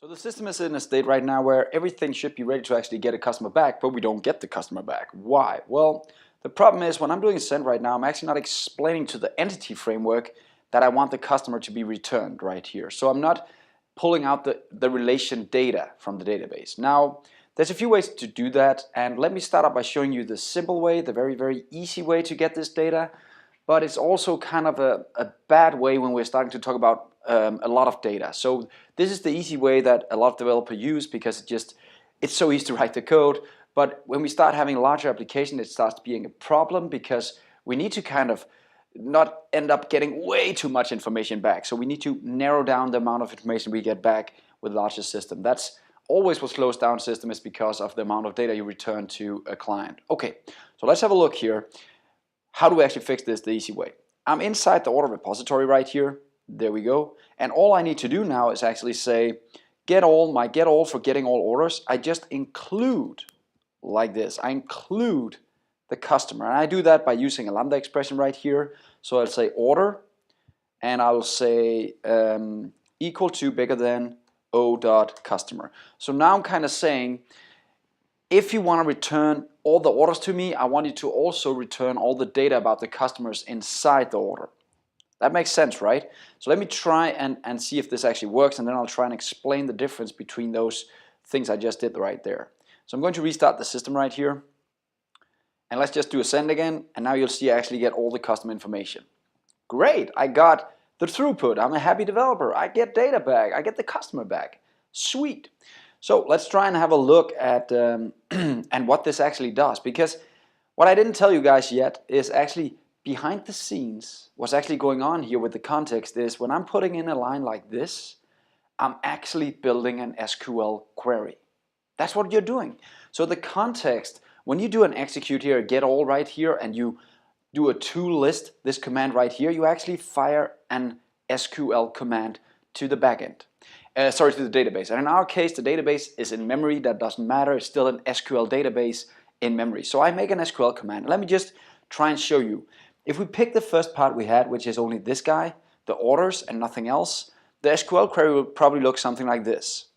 So the system is in a state right now where everything should be ready to actually get a customer back, but we don't get the customer back. Why? Well, the problem is when I'm doing send right now, I'm actually not explaining to the entity framework that I want the customer to be returned right here. So I'm not pulling out the relation data from the database. Now, there's a few ways to do that, and let me start out by showing you the simple way, the very, very easy way to get this data. But it's also kind of a bad way when we're starting to talk about a lot of data. So this is the easy way that a lot of developers use because it's so easy to write the code. But when we start having a larger application, it starts being a problem because we need to kind of not end up getting way too much information back. So we need to narrow down the amount of information we get back with a larger system. That's always what slows down system, is because of the amount of data you return to a client. Okay, so let's have a look here. How do we actually fix this the easy way? I'm inside the order repository right here. There we go. And all I need to do now is actually say get all for getting all orders. I just include like this. I include the customer. And I do that by using a lambda expression right here. So I'll say order, and I'll say equal to bigger than o.customer. So now I'm kind of saying, if you want to return all the orders to me, I want you to also return all the data about the customers inside the order. That makes sense, right? So let me try and see if this actually works, and then I'll try and explain the difference between those things I just did right there. So I'm going to restart the system right here, and let's just do a send again, and now you'll see I actually get all the customer information. Great, I got the throughput, I'm a happy developer, I get data back, I get the customer back. Sweet. So let's try and have a look at and what this actually does, because what I didn't tell you guys yet is actually behind the scenes, what's actually going on here with the context is when I'm putting in a line like this, I'm actually building an SQL query. That's what you're doing. So the context, when you do an execute here, get all right here, and you do a toList, this command right here, you actually fire an SQL command to the backend. To the database. And in our case, the database is in memory. That doesn't matter. It's still an SQL database in memory. So I make an SQL command. Let me just try and show you. If we pick the first part we had, which is only this guy, the orders and nothing else, the SQL query will probably look something like this.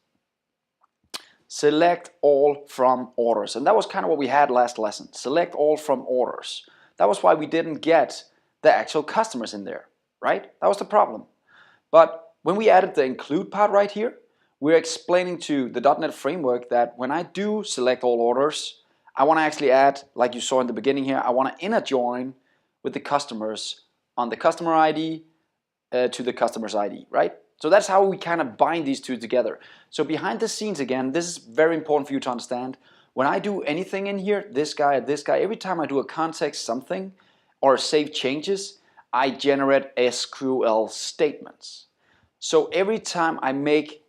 Select all from orders. And that was kind of what we had last lesson. Select all from orders. That was why we didn't get the actual customers in there, right? That was the problem. But when we added the include part right here, we're explaining to the .NET framework that when I do select all orders, I want to actually add, like you saw in the beginning here, I want to inner join with the customers on the customer ID to the customer's ID, right? So that's how we kind of bind these two together. So behind the scenes again, this is very important for you to understand. When I do anything in here, this guy, every time I do a context something or save changes, I generate SQL statements. So every time I make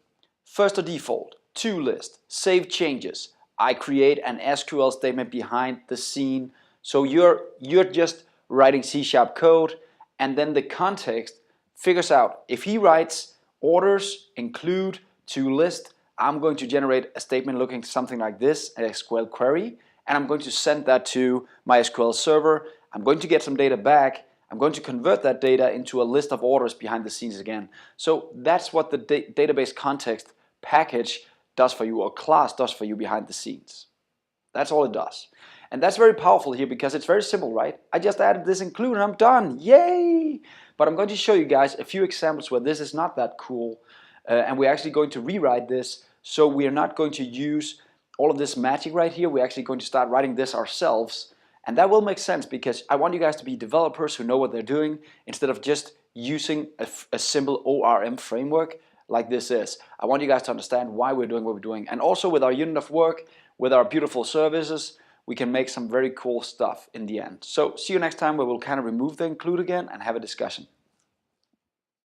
first a default, toList, save changes, I create an SQL statement behind the scene. So you're just writing C# code, and then the context figures out if he writes orders include toList, I'm going to generate a statement looking something like this, an SQL query, and I'm going to send that to my SQL server. I'm going to get some data back. I'm going to convert that data into a list of orders behind the scenes again. So that's what the database context package does for you, or class does for you behind the scenes. That's all it does. And that's very powerful here because it's very simple, right? I just added this include and I'm done. Yay! But I'm going to show you guys a few examples where this is not that cool. And we're actually going to rewrite this. So we are not going to use all of this magic right here. We're actually going to start writing this ourselves. And that will make sense because I want you guys to be developers who know what they're doing instead of just using a simple ORM framework like this is. I want you guys to understand why we're doing what we're doing. And also with our unit of work, with our beautiful services, we can make some very cool stuff in the end. So see you next time where we'll kind of remove the include again and have a discussion.